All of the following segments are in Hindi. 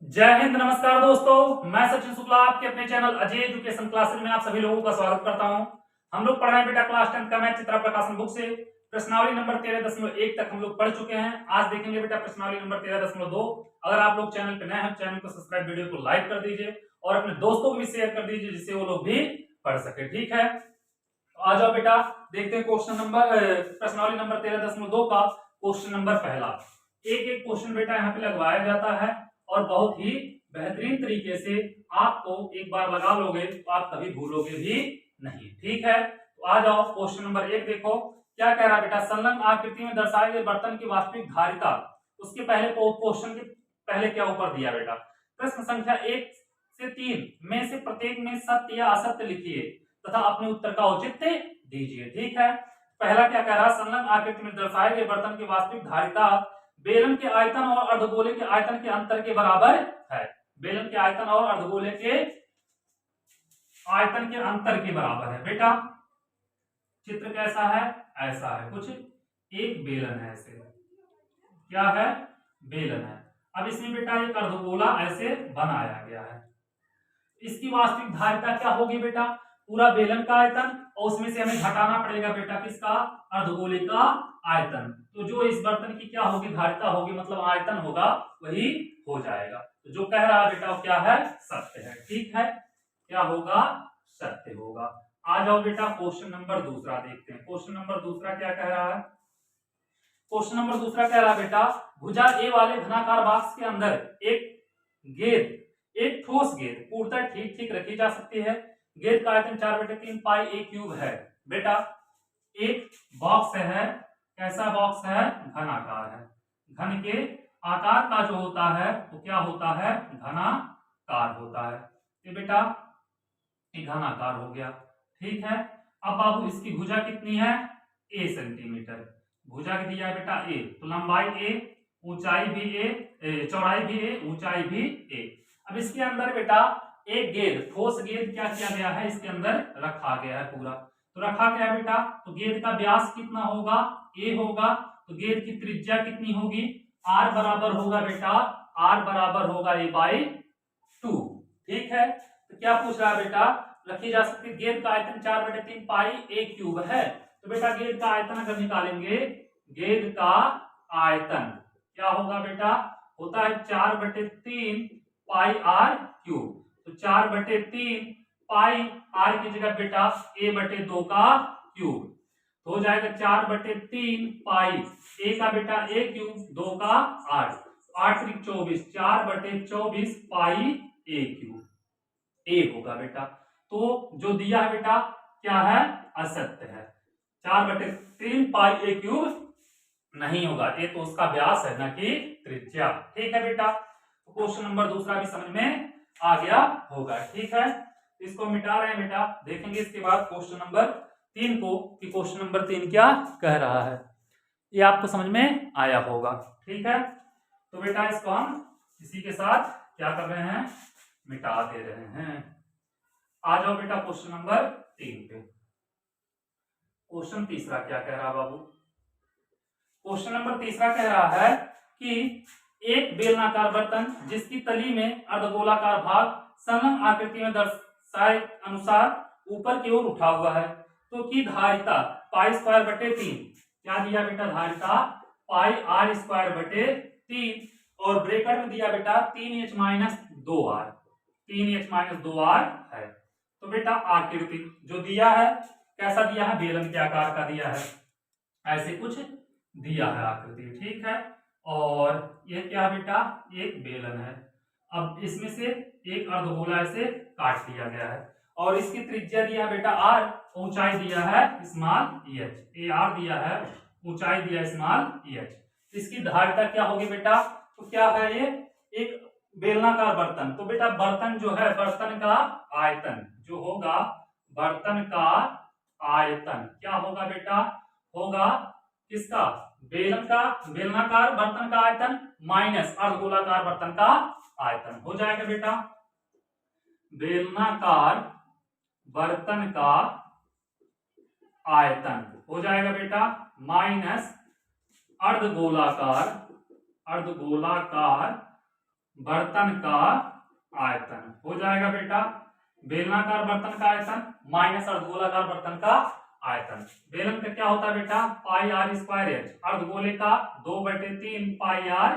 जय हिंद, नमस्कार दोस्तों। मैं सचिन शुक्ला आपके अपने चैनल अजय एजुकेशन क्लासेज में आप सभी लोगों का स्वागत करता हूं। हम लोग पढ़ रहे हैं बेटा क्लास 10 का मैथ चित्रा प्रकाशन बुक से प्रश्नावली नंबर 13.1 तक हम लोग पढ़ चुके हैं। आज देखेंगे बेटा प्रश्नावली नंबर 13.2। अगर आप लोग चैनल पे नए हैं, चैनल को सब्सक्राइब, वीडियो को लाइक कर दीजिए और अपने दोस्तों को भी शेयर कर दीजिए जिससे वो लोग भी पढ़ सके। ठीक है, तो आ जाओ बेटा, देखते हैं क्वेश्चन नंबर प्रश्नावली नंबर 13.2 का क्वेश्चन नंबर पहला। एक एक क्वेश्चन बेटा यहाँ पे लगवाया जाता है और बहुत ही बेहतरीन तरीके से आपको एक बार लगा लोगे तो आप कभी भूलोगे भी नहीं। ठीक है, तो आ जाओ क्वेश्चन नंबर 1 देखो क्या कह रहा है बेटा। संलग्न आकृति में दर्शाए गए बर्तन की वास्तविक धारिता, उसके पहले क्वेश्चन के पहले क्या ऊपर दिया बेटा। प्रश्न संख्या 1 से 3 में से प्रत्येक में सत्य या असत्य लिखिए तथा अपने उत्तर का औचित्य दीजिए। ठीक है, पहला क्या कह रहा है, संलग्न आकृति में दर्शाए गए बर्तन की वास्तविक धारिता बेलन के आयतन और अर्धगोले के आयतन के अंतर के बराबर है। बेलन के आयतन और अर्धगोले के आयतन के अंतर के बराबर है। बेटा चित्र कैसा है, ऐसा है कुछ, एक बेलन है, ऐसे क्या है, बेलन है। अब इसमें बेटा एक अर्धगोला ऐसे बनाया गया है। इसकी वास्तविक धारिता क्या होगी बेटा, पूरा बेलन का आयतन और उसमें से हमें घटाना पड़ेगा बेटा किसका, अर्धगोले का आयतन। तो जो इस बर्तन की क्या होगी, धारिता होगी, मतलब आयतन होगा, वही हो जाएगा। तो जो कह रहा है बेटा वो क्या है, सत्य है। ठीक है, क्या होगा, सत्य होगा। आ जाओ बेटा क्वेश्चन नंबर दूसरा देखते हैं। क्वेश्चन नंबर दूसरा क्या कह रहा है, क्वेश्चन नंबर दूसरा कह रहा है बेटा, भुजा ए वाले घनाकार बॉक्स के अंदर एक गेंद, एक ठोस गेंद पूर्णतः ठीक ठीक रखी जा सकती है। गेंद का आयतन 4/3 पाई ए क्यूब है। बेटा एक बॉक्स है, कैसा बॉक्स है, घनाकार है। घन के आकार का जो होता है वो क्या होता है, घनाकार होता है। ये बेटा ये घनाकार हो गया। ठीक है, अब बाबू इसकी भुजा कितनी है, ए सेंटीमीटर। भुजा दिया है बेटा ए, तो लंबाई ए, ऊंचाई भी ए, चौड़ाई भी ए, ऊंचाई भी ए। अब इसके अंदर बेटा एक गेंद, ठोस गेंद क्या किया गया है, इसके अंदर रखा गया है पूरा। तो रखा गया है बेटा, तो गेंद का व्यास कितना होगा, ए होगा। तो गेंद की त्रिज्या कितनी होगी, आर बराबर होगा बेटा, आर बराबर होगा a/2। ठीक है, तो क्या पूछ रहा है बेटा, रखी जा सकती है गेंद का आयतन 4/3 पाई ए क्यूब है। तो बेटा गेंद का आयतन अगर निकालेंगे, गेंद का आयतन क्या होगा बेटा, होता है 4/3 पाई आर क्यूब। तो 4/3 पाई आर की जगह बेटा a/2 का क्यूब, तो हो जाएगा 4/3 पाई ए का बेटा ए क्यूब, 2 का 8, 8 × 24, 4/24 पाई ए क्यूब, ए होगा बेटा। तो जो दिया है बेटा क्या है, असत्य है। 4/3 पाई ए क्यूब नहीं होगा, ये तो उसका व्यास है ना कि त्रिज्या। ठीक है बेटा, तो क्वेश्चन नंबर दूसरा भी समझ में आ गया होगा। ठीक है, इसको मिटा रहे हैं बेटा, देखेंगे इसके बाद क्वेश्चन नंबर 3 को कि क्वेश्चन नंबर 3 क्या कह रहा है, ये आपको समझ में आया होगा। ठीक है, तो बेटा इसको हम इसी के साथ क्या कर रहे हैं, मिटा दे रहे हैं। आ जाओ बेटा क्वेश्चन नंबर 3 पे। क्वेश्चन तीसरा क्या कह रहा है बाबू, क्वेश्चन नंबर तीसरा कह रहा है कि एक बेलनाकार बर्तन जिसकी तली में अर्धगोलाकार भाग संलग्न आकृति में दर्शाए अनुसार ऊपर की ओर उठा हुआ है, तो की धारिता π²/3 क्या दिया बेटा, धारिता πr²/3 और ब्रैकेट में दिया बेटा 3h-2r, 3h-2r है। तो बेटा आकृति जो दिया है कैसा दिया है, बेलन के आकार का दिया है, ऐसे कुछ दिया है आकृति। ठीक है, और ये क्या बेटा, एक बेलन है। अब इसमें से एक अर्धगोला ऐसे काट दिया गया है और इसकी त्रिज्या दिया बेटा आर, ऊंचाई दिया है स्मॉल एच, ए आर दिया है, ऊंचाई दिया स्मॉल एच। इसकी धारिता क्या होगी बेटा, तो क्या है ये, एक बेलनाकार बर्तन। तो बेटा बर्तन जो है, बर्तन का आयतन जो होगा, बर्तन का आयतन क्या होगा बेटा, होगा किसका, बेलन का, बेलनाकार बर्तन का आयतन माइनस अर्धगोलाकार बर्तन का आयतन, हो जाएगा बेटा बेलनाकार बर्तन का आयतन हो जाएगा बेटा माइनस अर्धगोलाकार बर्तन का आयतन हो जाएगा बेटा बेलनाकार बर्तन का आयतन माइनस अर्धगोलाकार बर्तन का आयतन। बेलन का क्या होता है बेटा पाई आर स्क्वायर एच, अर्धगोले का 2/3 पाई आर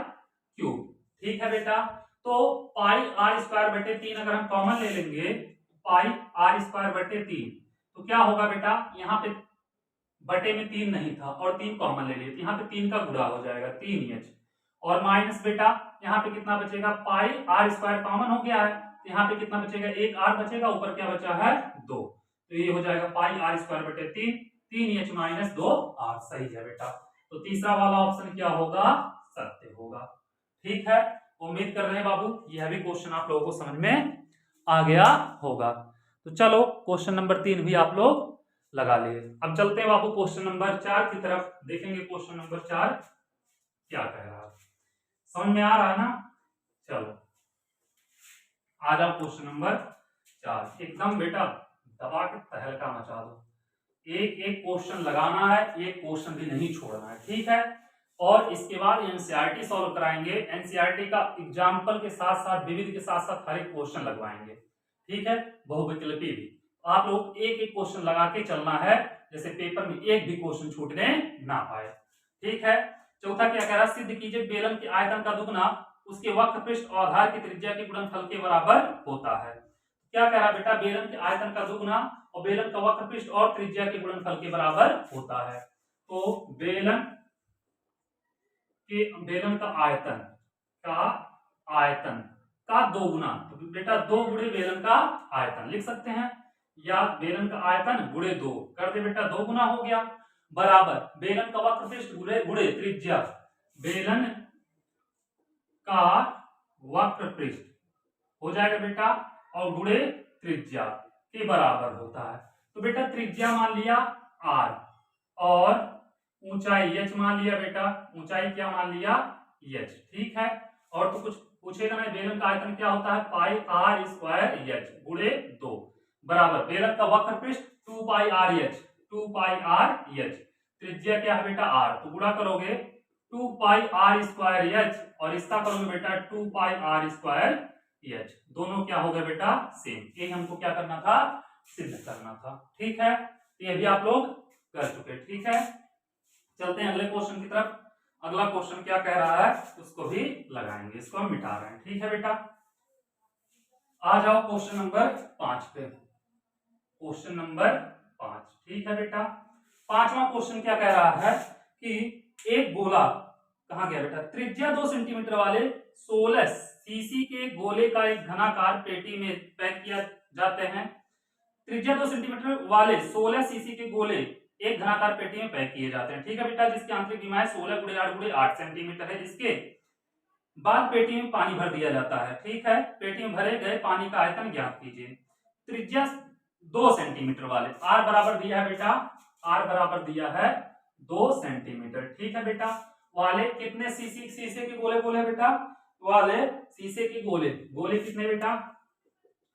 क्यूब। ठीक है बेटा, तो पाई आर स्क्वायर बटे 3 अगर हम कॉमन ले लेंगे पाई आर स्क्वायर बटे 3 तो क्या होगा बेटा, यहाँ पे बटे में 3 नहीं था और 3 कॉमन ले लिए तो यहाँ पे 3 का गुणा हो जाएगा 3h और माइनस बेटा यहाँ पे कितना बचेगा पाई आर स्क्वायर कॉमन हो गया है तो यहाँ पे कितना बचेगा एक आर बचेगा, ऊपर क्या बचा है 2, तो ये हो जाएगा पाई आर स्क्वायर बटे 3h माइनस 2r। सही है बेटा, तो तीसरा वाला ऑप्शन क्या होगा सत्य होगा। ठीक है, उम्मीद कर रहे हैं बाबू यह भी क्वेश्चन आप लोगों को समझ में आ गया होगा। तो चलो क्वेश्चन नंबर 3 भी आप लोग लगा लिए। अब चलते हैं बाबू क्वेश्चन नंबर 4 की तरफ, देखेंगे क्वेश्चन नंबर 4 क्या कह रहा है। समझ में आ रहा है ना? चलो आ जाओ क्वेश्चन नंबर 4, एकदम बेटा दबा के तहलका मचा दो, एक एक क्वेश्चन लगाना है, एक क्वेश्चन भी नहीं छोड़ना है। ठीक है, और इसके बाद एनसीईआरटी सॉल्व कराएंगे, एनसीईआरटी का एग्जाम्पल के साथ साथ विविध के साथ साथ हर एक क्वेश्चन लगवाएंगे। ठीक है, बहुविकल्पी भी आप लोग एक एक क्वेश्चन लगा के चलना है, जैसे पेपर में एक भी क्वेश्चन छूटने ना पाए। ठीक है, चौथा क्या कह रहा है, सिद्ध कीजिए बेलन के आयतन का दुगना उसके वक्र पृष्ठ और आधार की त्रिज्या के गुणनफल के बराबर होता है। क्या कह रहा है बेटा, बेलन के आयतन का दुगना और बेलन का वक्र पृष्ठ और त्रिज्या के गुणनफल के बराबर होता है। तो बेलन का आयतन का 2 गुना, तो बेटा 2 गुणे बेलन का आयतन लिख सकते हैं, या बेलन का आयतन गुणे 2 कर दे बेटा, 2 गुना हो गया, बराबर बेलन का वक्र पृष्ठ गुणे त्रिज्या, बेलन का वक्र पृष्ठ हो जाएगा बेटा और गुणे त्रिज्या के बराबर होता है। तो बेटा त्रिज्या मान लिया r और ऊंचाई h मान लिया बेटा, ऊंचाई क्या मान लिया h। ठीक है, और तो कुछ पूछेगा नहीं, बेलन का आयतन क्या होता है पाई आर स्क्वायर h गुणे 2 बराबर बेलन का वक्र पृष्ठ 2 पाई आर h, त्रिज्या क्या है बेटा r, तो गुणा करोगे 2 पाई आर स्क्वायर h और इसका करोगे बेटा 2 पाई आर स्क्वायर h, दोनों क्या हो गए बेटा सेम, ये हमको क्या करना था सिद्ध करना था। ठीक है, ये भी आप लोग कर चुके। ठीक है, चलते हैं अगले क्वेश्चन की तरफ। अगला क्वेश्चन क्या कह रहा है उसको भी लगाएंगे, इसको हम मिटा रहे हैं। ठीक है बेटा, आ जाओ क्वेश्चन नंबर 5 पे, क्वेश्चन नंबर 5। ठीक है बेटा, पांचवा क्वेश्चन क्या कह रहा है कि एक गोला कहां गया बेटा, त्रिज्या 2 सेंटीमीटर वाले 16 सीसी के गोले का एक घनाकार पेटी में पैक किया जाते हैं। त्रिज्या 2 सेंटीमीटर वाले 16 सीसी के गोले एक घनाकार पेटी में पैक किए जाते हैं। ठीक है बेटा, जिसकी आंतरिक विमाएं 16 गुणे 8 गुणे 8 सेंटीमीटर है। इसके बाद पेटी में पानी भर दिया जाता है। ठीक है, पेटी में भरे गए पानी का आयतन ज्ञात कीजिए। त्रिज्या 2 सेंटीमीटर वाले, आर बराबर दिया है बेटा, आर बराबर दिया है 2 सेंटीमीटर। ठीक है बेटा, वाले कितने शीशे के गोले बोले बेटा, वाले शीशे के गोले, गोले कितने बेटा,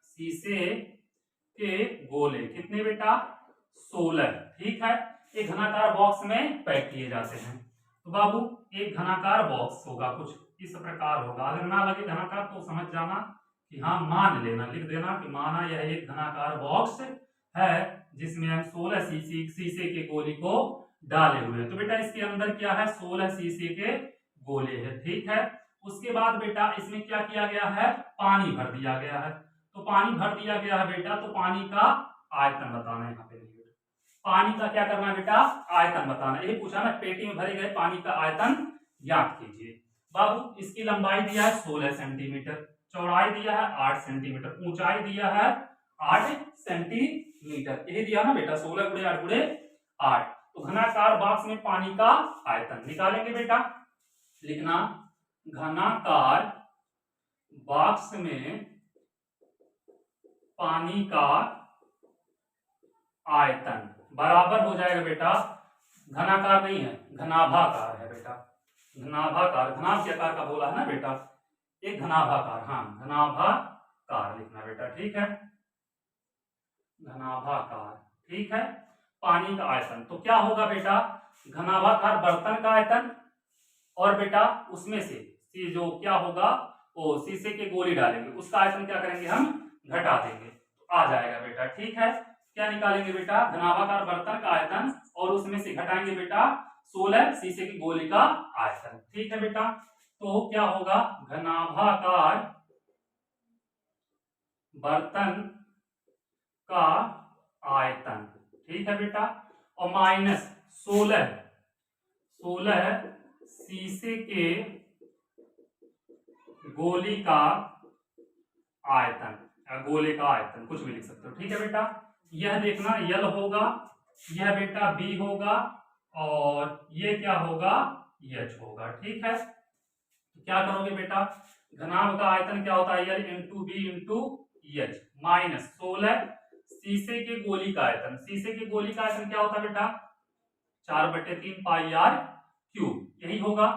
शीशे के गोले कितने बेटा 16। ठीक है, एक घनाकार बॉक्स में पैक किए जाते हैं। तो बाबू एक घनाकार बॉक्स होगा कुछ इस प्रकार होगा, अगर ना लगे घनाकार तो समझ जाना कि हाँ मान लेना, लिख देना कि माना यह एक घनाकार बॉक्स है जिसमें हम 16 शीशे के गोली को डाले हुए हैं। तो बेटा इसके अंदर क्या है 16 शीशे के गोले है। ठीक है, उसके बाद बेटा इसमें क्या किया गया है, पानी भर दिया गया है। तो पानी भर दिया गया है बेटा, तो पानी का आयतन बताना है यहाँ पे, पानी का क्या करना है बेटा आयतन बताना है। यही पूछा ना, पेटी में भरे गए पानी का आयतन ज्ञात कीजिए। बाबू इसकी लंबाई दिया है 16 सेंटीमीटर, चौड़ाई दिया है 8 सेंटीमीटर, ऊंचाई दिया है 8 सेंटीमीटर, यही दिया ना बेटा 16 गुणे 8 गुणे 8। तो घनाकार बॉक्स में पानी का आयतन निकालेंगे बेटा, लिखना घनाकार बॉक्स में पानी का आयतन बराबर हो जाएगा बेटा, घनाकार नहीं है घनाभाकार है बेटा, घनाभाकार, घनाभ के आकार का बोला है ना बेटा, एक घनाभाकार, हाँ घनाभाकार लिखना बेटा। ठीक है, घनाभाकार। ठीक है, पानी का आयतन तो क्या होगा बेटा, घनाभाकार बर्तन का आयतन और बेटा उसमें से जो क्या होगा ओ शीशे की गोली डालेंगे, उसका आयतन क्या करेंगे हम घटा देंगे, तो आ जाएगा बेटा। ठीक है, क्या निकालेंगे बेटा, घनाभाकार बर्तन का आयतन और उसमें से घटाएंगे बेटा 16 शीशे की गोली का आयतन। ठीक है बेटा, तो क्या होगा, घनाभाकार बर्तन का आयतन। ठीक है बेटा, और माइनस 16 शीशे के गोली का आयतन, गोले का आयतन कुछ भी लिख सकते हो। ठीक है बेटा, यह देखना यल होगा, यह बेटा बी होगा, और ये क्या होगा, एच होगा। ठीक है, तो क्या करोगे बेटा, घनाभ का आयतन क्या होता है, L into B into H, minus 16 शीशे के गोली का आयतन, शीशे के गोली का आयतन क्या होता है बेटा 4/3 पाई आर क्यूब, यही होगा।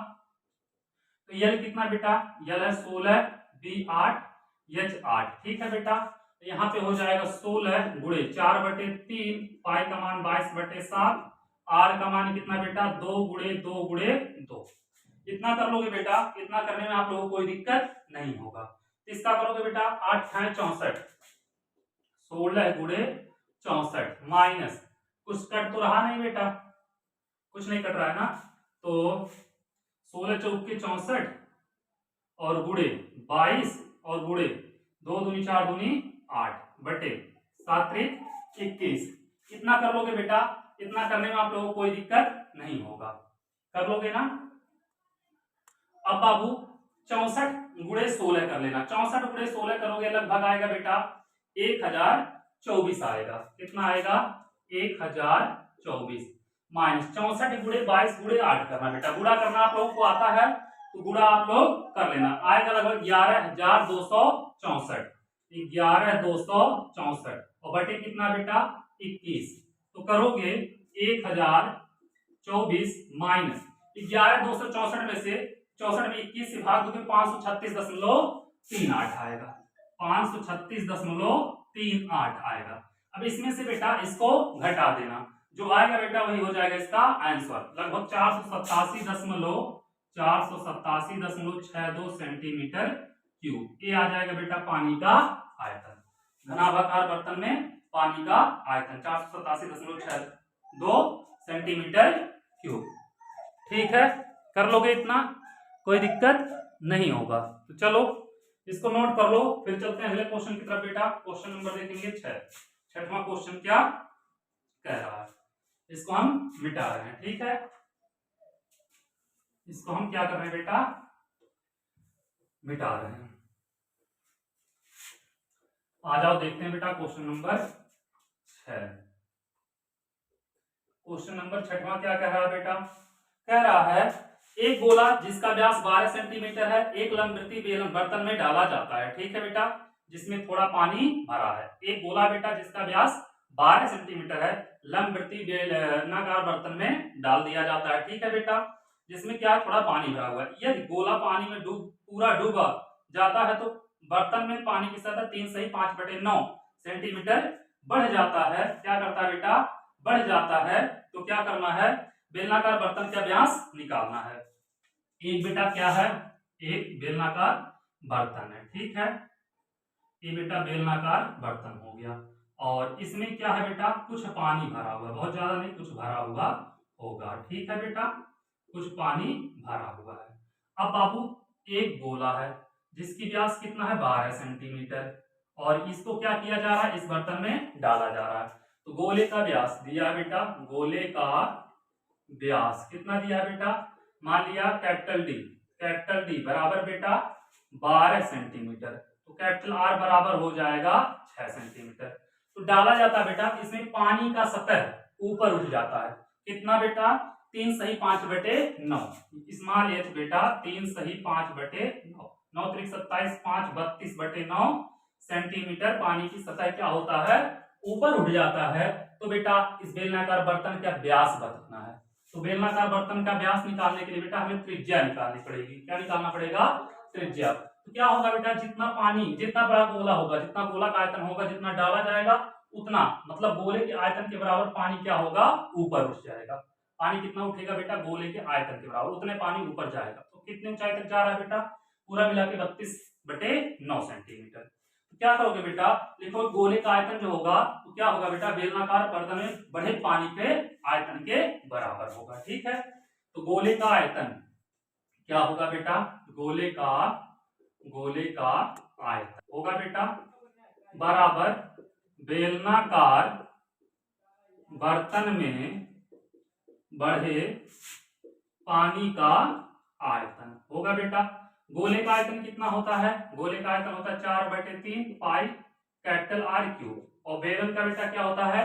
तो यल कितना बेटा, यल है 16, बी 8, एच 8। ठीक है बेटा, तो यहाँ पे हो जाएगा 16 गुणे 4/3 पाई का मान 22/7, आर का मान कितना बेटा 2 गुणे 2 गुणे 2। इतना कर लोगे बेटा, इतना करने में आप लोगों को कोई दिक्कत नहीं होगा। इसका करोगे बेटा 8 × 64, 16 गुणे 64 माइनस, कुछ कट तो रहा नहीं बेटा, कुछ नहीं कट रहा है ना, तो 16 चौके 64 और गुणे 22 और गुणे 2 दूनी 4 दूनी 8 बटे 7 × 21। इतना कर लोगे बेटा, इतना करने में आप लोगों को कोई दिक्कत नहीं होगा, कर लोगे ना। अब बाबू 64 गुणे 16 कर लेना, 64 गुणे 16 करोगे लगभग आएगा बेटा 1024 आएगा। कितना आएगा 1024 माइनस 64 गुणे 22 गुणे 8 करना बेटा, गुणा करना आप लोगों को आता है तो गुणा आप लोग कर लेना, आएगा लगभग 11,264, 11,264 और बटे कितना बेटा 21। तो करोगे 1024 माइनस 11,264 में से 64 में 21 से भाग दोगे 536.38 आएगा, 536.38 आएगा। अब इसमें से बेटा इसको घटा देना, जो आएगा बेटा वही हो जाएगा इसका आंसर, लगभग 487.62 सेंटीमीटर क्यूब। ये आ जाएगा बेटा पानी का आयतन, घनाभाकार बर्तन में पानी का आयतन 487.62 सेंटीमीटर क्यूब। ठीक है, कर लोगे इतना, कोई दिक्कत नहीं होगा। तो चलो इसको नोट कर लो, फिर चलते हैं अगले क्वेश्चन की तरफ बेटा। क्वेश्चन नंबर देखेंगे 6, छठवां क्वेश्चन क्या कह रहा है, इसको हम मिटा रहे हैं। ठीक है, इसको हम क्या कर रहे हैं बेटा, मिटा रहे हैं। आ जाओ देखते हैं बेटा क्वेश्चन नंबर 6। क्वेश्चन नंबर 6वां क्या कह रहा है बेटा, कह रहा है एक गोला जिसका व्यास 12 सेंटीमीटर है एक लंबवृत्तीय बेलन बर्तन में डाला जाता है। ठीक है बेटा, जिसमें थोड़ा पानी भरा है, एक गोला बेटा जिसका व्यास 12 सेंटीमीटर है लंबवृत्तीय बेलनाकार बर्तन में डाल दिया जाता है। ठीक है बेटा, जिसमें क्या थोड़ा पानी भरा हुआ है। यदि गोला पानी में पूरा डूबा जाता है तो बर्तन में पानी की सतह 3 सही 5/9 सेंटीमीटर बढ़ जाता है। क्या करता है बेटा, बढ़ जाता है। तो क्या करना है, बेलनाकार बर्तन का व्यास निकालना है। एक बेटा क्या है, एक बेलनाकार बर्तन है। ठीक है, ये बेटा बेलनाकार बर्तन हो गया और इसमें क्या है बेटा, कुछ पानी भरा हुआ, बहुत ज्यादा नहीं, कुछ भरा हुआ होगा। ठीक है बेटा, कुछ पानी भरा हुआ है। अब बाबू एक गोला है जिसकी व्यास कितना है 12 सेंटीमीटर और इसको क्या किया जा रहा है, इस बर्तन में डाला जा रहा है। तो गोले का व्यास दिया बेटा, गोले का व्यास कितना दिया बेटा, मान लिया कैपिटल डी बराबर बेटा 12 सेंटीमीटर, तो कैपिटल आर बराबर हो जाएगा 6 सेंटीमीटर। तो डाला जाता है बेटा, इसमें पानी का सतह ऊपर उठ जाता है, कितना बेटा 3 सही 5/9, स्मॉल एच बेटा 3 सही 5/9, 9 × 27 5 32/9 सेंटीमीटर पानी की सतह क्या होता है, ऊपर उठ जाता है। तो बेटा इस बेलनाकार बर्तन का व्यास बताना है। तो बेलनाकार बर्तन का व्यास निकालने के लिए बेटा हमें त्रिज्या निकालनी पड़ेगी। क्या निकालना पड़ेगा, त्रिज्या। तो क्या होगा बेटा, जितना पानी, जितना बड़ा गोला होगा, जितना गोला का आयतन होगा, जितना डाला जाएगा उतना, मतलब गोले के आयतन के बराबर पानी क्या होगा, ऊपर उठ जाएगा। पानी कितना उठेगा बेटा, गोले के आयतन के बराबर, उतने पानी ऊपर जाएगा। तो कितने ऊंचाई तक जा रहा है बेटा, पूरा मिला के 32/9 सेंटीमीटर। क्या करोगे बेटा, लिखो गोले का आयतन जो होगा तो क्या होगा बेटा, बेलनाकार बर्तन में बढ़े पानी के आयतन के बराबर होगा। ठीक है, तो गोले का आयतन क्या होगा बेटा, गोले का आयतन होगा बेटा बराबर बेलनाकार बर्तन में बढ़े पानी का आयतन होगा बेटा। गोले का आयतन कितना होता है, गोले का आयतन होता है 4/3 पाई कैपिटल R क्यूब, और बेलन का बेटा क्या होता है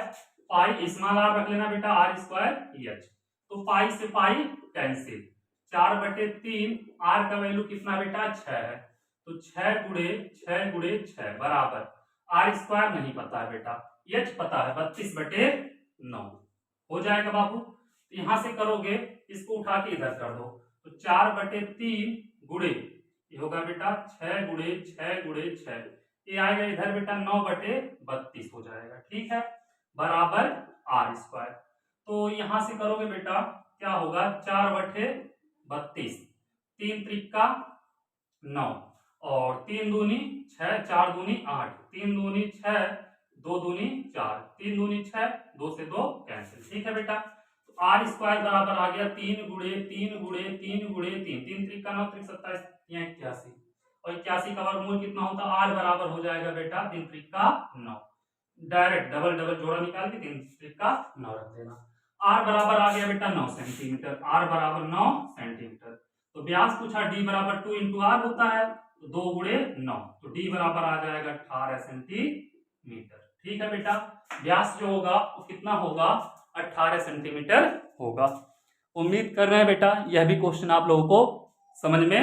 पाई स्मॉल r रख लेना बेटा r² h, तो पाई से पाई कैंसिल, 4/3 r का वैल्यू कितना बेटा 6 है, तो 6 × 6 बराबर r² नहीं पता है बेटा, h पता है 32/9 हो जाएगा बाबू। यहां से करोगे इसको उठा के इधर कर दो, तो 4/3 गुणे ये होगा बेटा 6 × 6 ये आएगा इधर बेटा 9/32 हो जाएगा। ठीक है, बराबर r²। तो यहां से करोगे बेटा क्या होगा 4/32, 3 त्रिका 9 और 3 दूनी 6, 4 दूनी 8, 3 दूनी 6, 2 दूनी 4, 3 दूनी 6, 2 से 2 कैंसिल। ठीक है बेटा, तो r² बराबर आ गया 3 × 3 × 3 × 3, 3 त्रिका 9, 3 27, 81, और 81 का वर्गमूल कितना होता है, r बराबर हो जाएगा बेटा 3 त्रिका 9, डायरेक्ट डबल जोड़ा निकाल के 3 त्रिका 9 रख देना। r बराबर आ गया बेटा 9 सेंटीमीटर, r बराबर 9 सेंटीमीटर। तो व्यास पूछा d बराबर 2 × r होता है, तो 2 × 9, तो d बराबर आ जाएगा 18 सेंटीमीटर। ठीक है बेटा, व्यास जो होगा वो कितना होगा 18 सेंटीमीटर होगा। उम्मीद कर रहे हैं बेटा यह भी क्वेश्चन आप लोगों को समझ में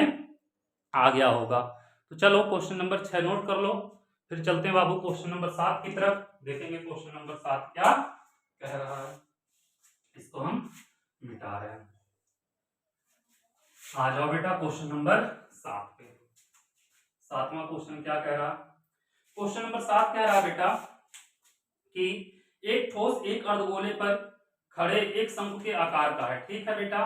आ गया होगा। तो चलो क्वेश्चन नंबर 6 नोट कर लो, फिर चलते हैं बाबू क्वेश्चन नंबर 7 की तरफ, देखेंगे क्वेश्चन नंबर 7 क्या कह रहा है। इसको हम मिटा रहे हैं, आ जाओ बेटा क्वेश्चन नंबर 7 पे। 7वां क्वेश्चन क्या कह रहा, क्वेश्चन नंबर 7 कह रहा बेटा कि एक ठोस एक अर्धगोले पर खड़े एक शंकु के आकार का है। ठीक है बेटा,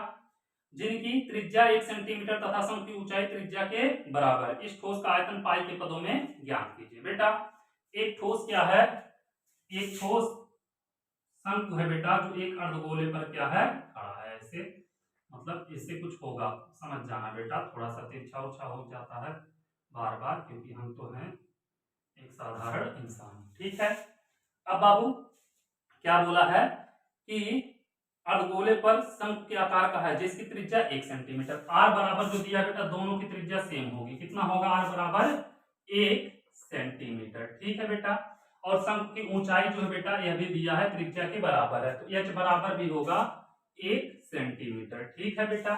जिनकी त्रिज्या 1 सेंटीमीटर तथा शंकु की ऊंचाई त्रिज्या के बराबर, इस ठोस का आयतन पाई के पदों में ज्ञात कीजिए। बेटा एक ठोस क्या है, एक ठोस शंकु है बेटा जो एक अर्धगोले पर क्या है खड़ा है, ऐसे मतलब इससे कुछ होगा, समझ जाना बेटा, थोड़ा सा तिरछा उछा हो जाता है बार बार, क्योंकि हम तो हैं एक साधारण इंसान। ठीक है, अब बाबू क्या बोला है कि अर्धगोले पर शंकु के आकार का है जिसकी त्रिज्या 1 सेंटीमीटर, r बराबर जो दिया बेटा दोनों की त्रिज्या सेम होगी, कितना होगा r बराबर 1 सेंटीमीटर। ठीक है बेटा, और शंकु की ऊंचाई जो है बेटा यह भी दिया है त्रिज्या के बराबर है, तो h बराबर भी होगा 1 सेंटीमीटर। ठीक है बेटा,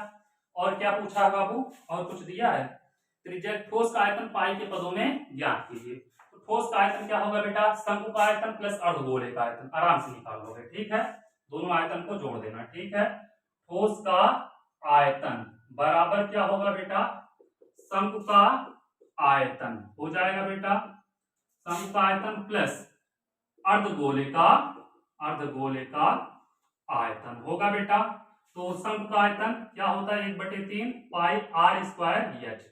और क्या पूछा है बाबू, और कुछ दिया है, त्रिज्या ठोस का आयतन पाई के पदों में ज्ञात कीजिए। तो ठोस का आयतन क्या होगा बेटा, शंकु का आयतन प्लस अर्धगोले का आयतन, आराम से निकाल लोगे। ठीक है, दोनों आयतन को जोड़ देना। ठीक है, ठोस का आयतन बराबर क्या होगा बेटा, शंकु का आयतन हो जाएगा बेटा, शंकु का आयतन प्लस अर्धगोले का आयतन होगा बेटा। तो शंकु का आयतन क्या होता है 1/3 पाई r²h,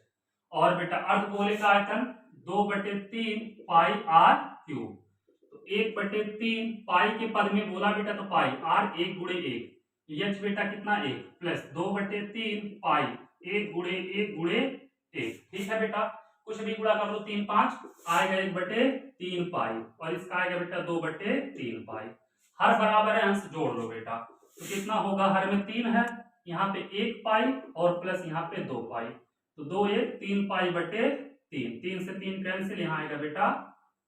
और बेटा अर्धगोले का आयतन 2/3 पाई r क्यूब, तो 1/3 पाई के पद में बोला बेटा तो पाई r 1 × 1, h बेटा कितना 1 प्लस 2/3 पाई 1 × 1 ठीक है बेटा, कुछ भी गुणा कर लो 3 5 आएगा 1/3 पाई, और इसका आएगा बेटा 2/3 पाई। हर बराबर है, अंश जोड़ लो बेटा, तो कितना होगा, हर में 3 है, यहाँ पे 1 पाई और प्लस यहाँ पे 2 पाई, तो 2 1 3 पाई/3, 3 से 3 कैंसिल, यहाँ आएगा बेटा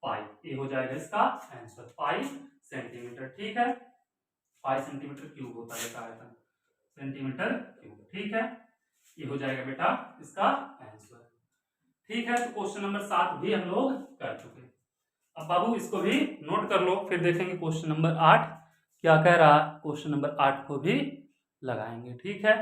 पाई, ये हो जाएगा इसका आंसर पाई सेंटीमीटर। ठीक है, पाई सेंटीमीटर क्यूब होता है इसका आयतन, सेंटीमीटर क्यूब। ठीक है, ये हो जाएगा बेटा इसका आंसर। ठीक है, तो क्वेश्चन नंबर 7 भी हम लोग कर चुके। अब बाबू इसको भी नोट कर लो, फिर देखेंगे क्वेश्चन नंबर 8 क्या कह रहा, क्वेश्चन नंबर 8 को भी लगाएंगे। ठीक है।